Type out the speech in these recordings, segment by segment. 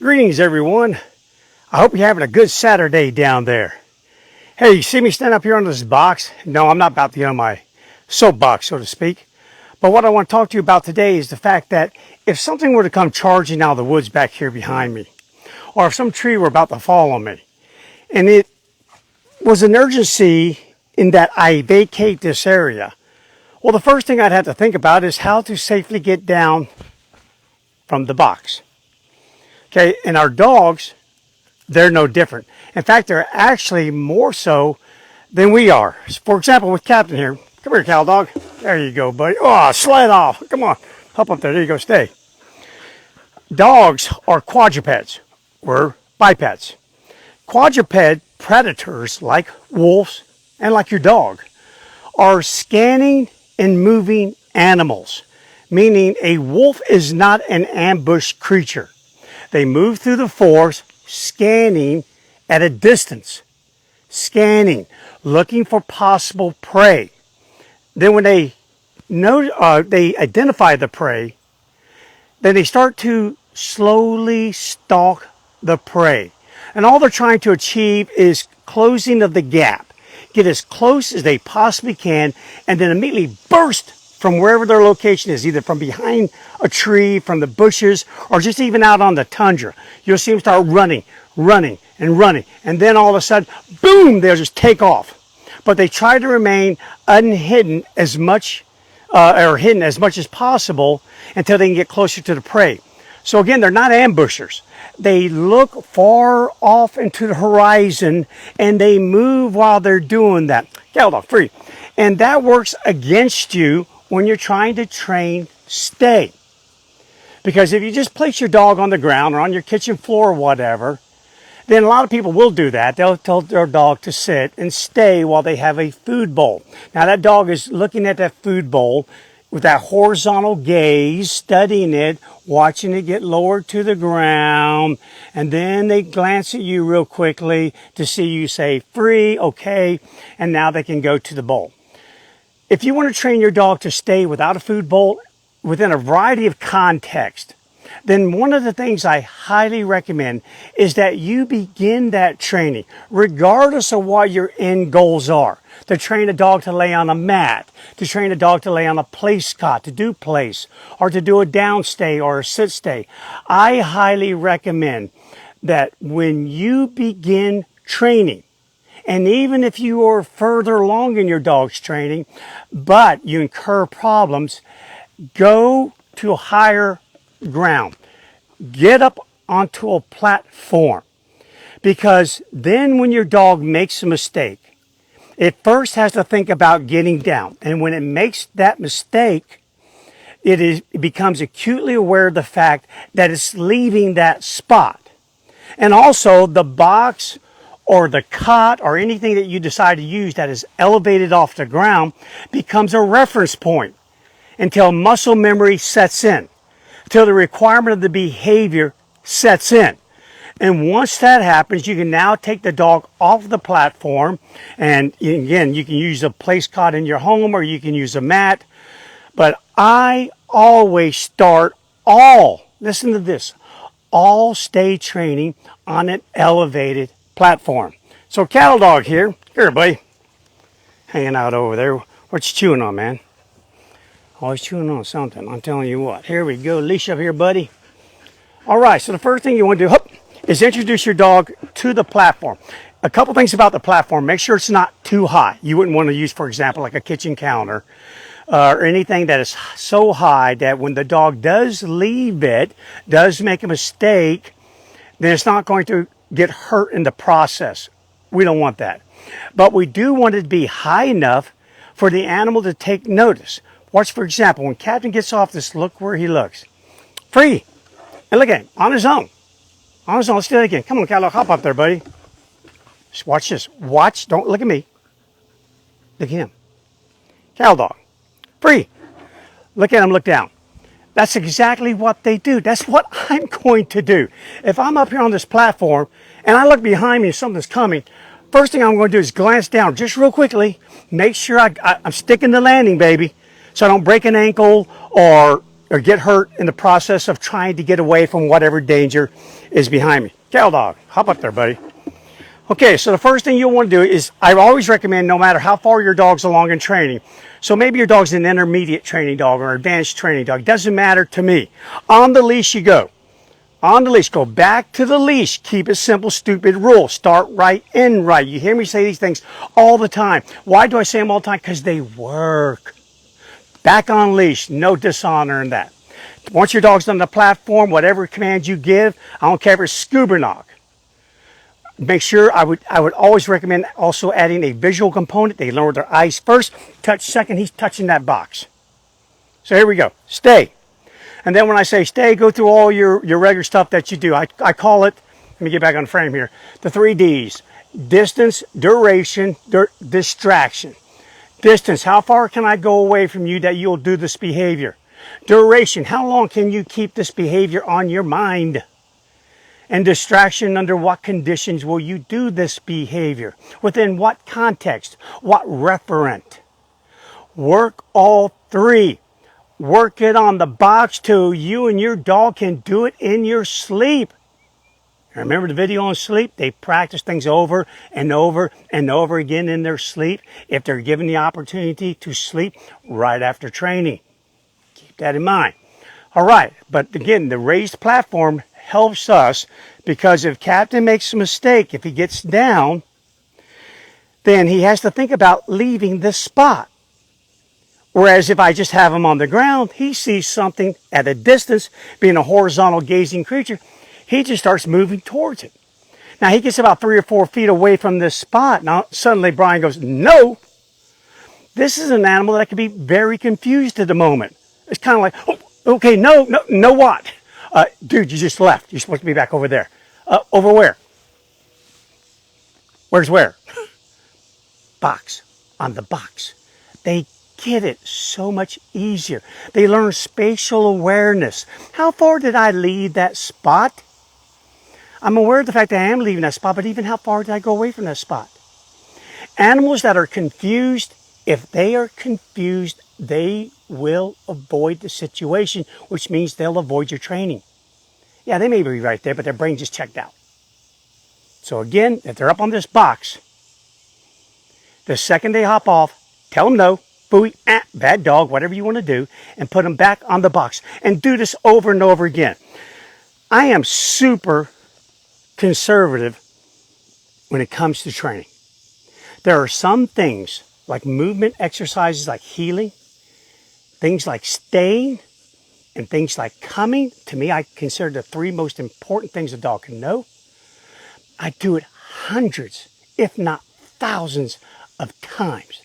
Greetings, everyone. I hope you're having a good Saturday down there. Hey, you see me stand up here on this box? No, I'm not about to get on my soapbox, so to speak. But what I want to talk to you about today is the fact that if something were to come charging out of the woods back here behind me, or if some tree were about to fall on me, and it was an urgency in that I vacate this area, well, the first thing I'd have to think about is how to safely get down from the box. Okay, and our dogs, they're no different. In fact, they're actually more so than we are. For example, with Captain here. Come here, cow dog. There you go, buddy. Oh, slide off. Come on. Hop up there. There you go. Stay. Dogs are quadrupeds. We're bipeds. Quadruped predators like wolves and like your dog are scanning and moving animals, meaning a wolf is not an ambush creature. They move through the forest, scanning at a distance, looking for possible prey. Then when they identify the prey, then they start to slowly stalk the prey. And all they're trying to achieve is closing of the gap, get as close as they possibly can, and then immediately burst from wherever their location is, either from behind a tree, from the bushes, or just even out on the tundra. You'll see them start running, and then all of a sudden, boom, they'll just take off. But they try to remain unhidden as much, or hidden as much as possible until they can get closer to the prey. So again, they're not ambushers. They look far off into the horizon, and they move while they're doing that. Cattle dog, free. And that works against you when you're trying to train stay. Because if you just place your dog on the ground or on your kitchen floor or whatever, then a lot of people will do that. They'll tell their dog to sit and stay while they have a food bowl. Now that dog is looking at that food bowl with that horizontal gaze, studying it, watching it get lowered to the ground, and then they glance at you real quickly to see you say free, okay, and now they can go to the bowl. If you want to train your dog to stay without a food bowl within a variety of contexts, then one of the things I highly recommend is that you begin that training, regardless of what your end goals are. To train a dog to lay on a mat, to train a dog to lay on a place cot, to do place, or to do a down stay or a sit stay. I highly recommend that when you begin training, and even if you are further along in your dog's training, but you incur problems, go to higher ground. Get up onto a platform. Because then when your dog makes a mistake, it first has to think about getting down. And when it makes that mistake, it becomes acutely aware of the fact that it's leaving that spot. And also the box or the cot or anything that you decide to use that is elevated off the ground becomes a reference point until muscle memory sets in, until the requirement of the behavior sets in. And once that happens, you can now take the dog off the platform. And again, you can use a place cot in your home or you can use a mat. But I always start listen to this, all stay training on an elevated platform. So cattle dog here buddy, hanging out over there. What you chewing on, man? Always chewing on something, I'm telling you what. Here we go, leash up here, buddy. All right, so the first thing you want to do is introduce your dog to the platform. A couple things about the platform: make sure it's not too high. You wouldn't want to use, for example, like a kitchen counter or anything that is so high that when the dog does leave it, does make a mistake, then it's not going to get hurt in the process. We don't want that. But we do want it to be high enough for the animal to take notice. Watch, for example, when Captain gets off this, look where he looks. Free. And look at him, on his own. On his own. Let's do that again. Come on, Cattle, hop up there, buddy. Just watch this. Watch. Don't look at me. Look at him. Cattle dog. Free. Look at him, look down. That's exactly what they do. That's what I'm going to do. If I'm up here on this platform and I look behind me and something's coming, first thing I'm going to do is glance down just real quickly, make sure I'm sticking the landing, baby, so I don't break an ankle or or get hurt in the process of trying to get away from whatever danger is behind me. Cattle dog, hop up there, buddy. Okay, so the first thing you'll want to do is, I always recommend, no matter how far your dog's along in training, so maybe your dog's an intermediate training dog or an advanced training dog, doesn't matter to me. On the leash you go. On the leash, go back to the leash. Keep it simple, stupid rule. Start right, end right. You hear me say these things all the time. Why do I say them all the time? Because they work. Back on leash, no dishonor in that. Once your dog's on the platform, whatever command you give, I don't care if it's scuba knock. Make sure, I would always recommend also adding a visual component. They learn with their eyes first, touch second, he's touching that box. So here we go, stay. And then when I say stay, go through all your regular stuff that you do. I call it, let me get back on the frame here, the 3 Ds. Distance, duration, distraction. Distance, how far can I go away from you that you'll do this behavior? Duration, how long can you keep this behavior on your mind? And distraction, under what conditions will you do this behavior? Within what context? What referent? Work all 3. Work it on the box till you and your dog can do it in your sleep. Remember the video on sleep? They practice things over and over and over again in their sleep if they're given the opportunity to sleep right after training. Keep that in mind. All right, but again, the raised platform helps us, because if Captain makes a mistake, if he gets down, then he has to think about leaving this spot. Whereas if I just have him on the ground, he sees something at a distance, being a horizontal gazing creature, he just starts moving towards it. Now he gets about 3 or 4 feet away from this spot. Now suddenly Bryan goes, no. This is an animal that could be very confused at the moment. It's kind of like, oh, okay, no, what? Dude, you just left. You're supposed to be back over there. Over where? Where's where? Box. On the box. They get it so much easier. They learn spatial awareness. How far did I leave that spot? I'm aware of the fact that I am leaving that spot, but even how far did I go away from that spot? Animals that are confused, if they are confused, they will avoid the situation, which means they'll avoid your training. Yeah, they may be right there, but their brain just checked out. So again, if they're up on this box, the second they hop off, tell them no, booey, bad dog, whatever you want to do, and put them back on the box. And do this over and over again. I am super conservative when it comes to training. There are some things, like movement exercises, like healing, things like staying, and things like coming. To me, I consider the 3 most important things a dog can know. I do it hundreds, if not thousands of times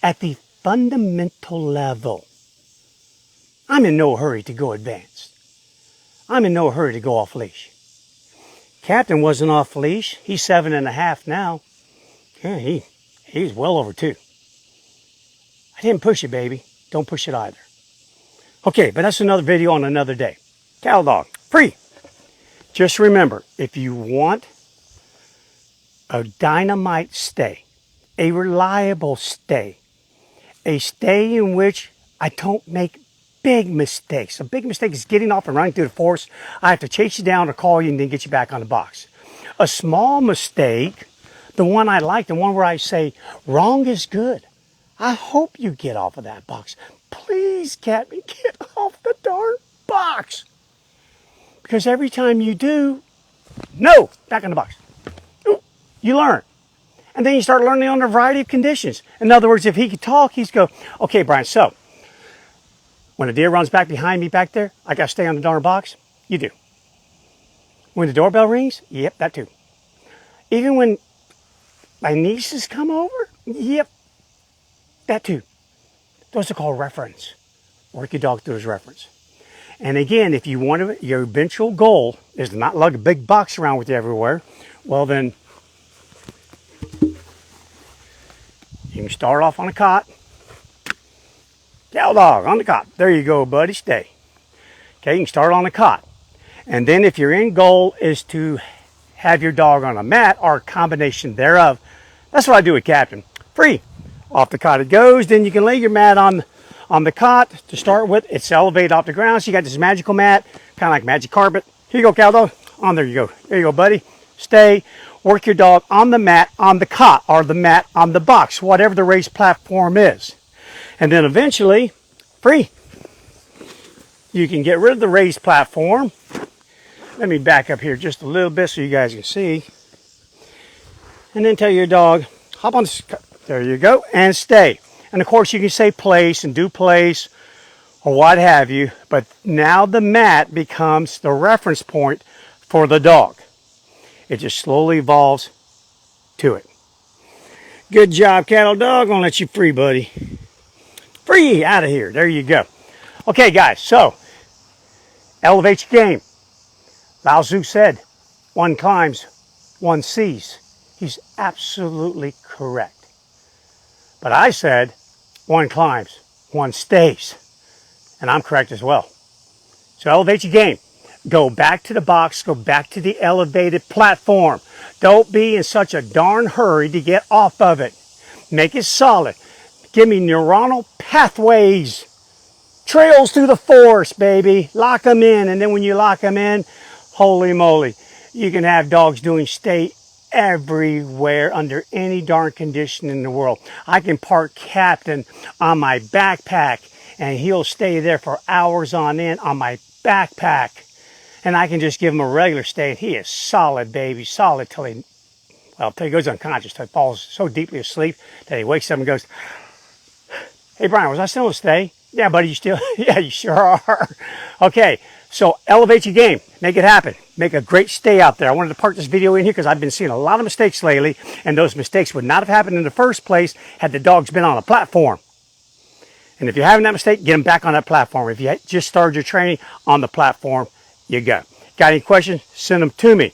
at the fundamental level. I'm in no hurry to go advanced. I'm in no hurry to go off leash. Captain wasn't off leash. He's 7.5 now. Yeah, he's well over 2. I didn't push it, baby. Don't push it either. Okay, but that's another video on another day. Cattle dog, free. Just remember, if you want a dynamite stay, a reliable stay, a stay in which I don't make big mistakes. A big mistake is getting off and running through the forest. I have to chase you down or call you and then get you back on the box. A small mistake, the one I like, the one where I say, wrong is good. I hope you get off of that box. Please, Captain, get off the darn box. Because every time you do, no, back in the box. You learn. And then you start learning on a variety of conditions. In other words, if he could talk, he'd go, okay, Bryan, so when a deer runs back behind me back there, I got to stay on the darn box? You do. When the doorbell rings? Yep, that too. Even when my nieces come over? Yep, that too. Those are called reference. Work your dog through his reference. And again, if you want to, your eventual goal is to not lug a big box around with you everywhere, well then, you can start off on a cot. Cattle dog on the cot. There you go, buddy. Stay. Okay, you can start on a cot. And then if your end goal is to have your dog on a mat or a combination thereof, that's what I do with Captain. Free. Off the cot it goes. Then you can lay your mat on On the cot, to start with, it's elevated off the ground. So you got this magical mat, kind of like magic carpet. Here you go, cow dog. On there you go. There you go, buddy. Stay. Work your dog on the mat, on the cot, or the mat on the box, whatever the raised platform is. And then eventually, free. You can get rid of the raised platform. Let me back up here just a little bit so you guys can see. And then tell your dog, hop on this, there you go, and stay. And of course you can say place and do place or what have you, but now the mat becomes the reference point for the dog. It just slowly evolves to it. Good job, cattle dog. I'm gonna let you free, buddy. Free out of here. There you go. Okay, guys, so elevate your game. Lao Tzu said, one climbs, one sees. He's absolutely correct. But I said, one climbs, one stays. And I'm correct as well. So elevate your game. Go back to the box, go back to the elevated platform. Don't be in such a darn hurry to get off of it. Make it solid. Give me neuronal pathways. Trails through the forest, baby. Lock them in, and then when you lock them in, holy moly, you can have dogs doing stay everywhere under any darn condition in the world. I can park Captain on my backpack, and he'll stay there for hours on end on my backpack. And I can just give him a regular stay, and he is solid, baby, solid till he, well, till he goes unconscious, till he falls so deeply asleep that he wakes up and goes, hey, Bryan, was I still a stay? Yeah, buddy, you still, yeah, you sure are. Okay, so elevate your game. Make it happen. Make a great stay out there. I wanted to park this video in here because I've been seeing a lot of mistakes lately, and those mistakes would not have happened in the first place had the dogs been on a platform. And if you're having that mistake, get them back on that platform. If you just started your training on the platform, you go. Got any questions? Send them to me.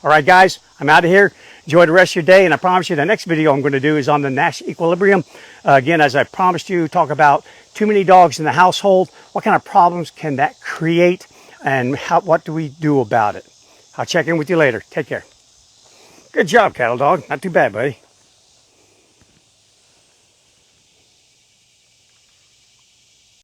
All right, guys, I'm out of here. Enjoy the rest of your day, and I promise you the next video I'm going to do is on the Nash equilibrium. Again, as I promised you, talk about too many dogs in the household. What kind of problems can that create, and what do we do about it? I'll check in with you later. Take care. Good job, cattle dog. Not too bad, buddy.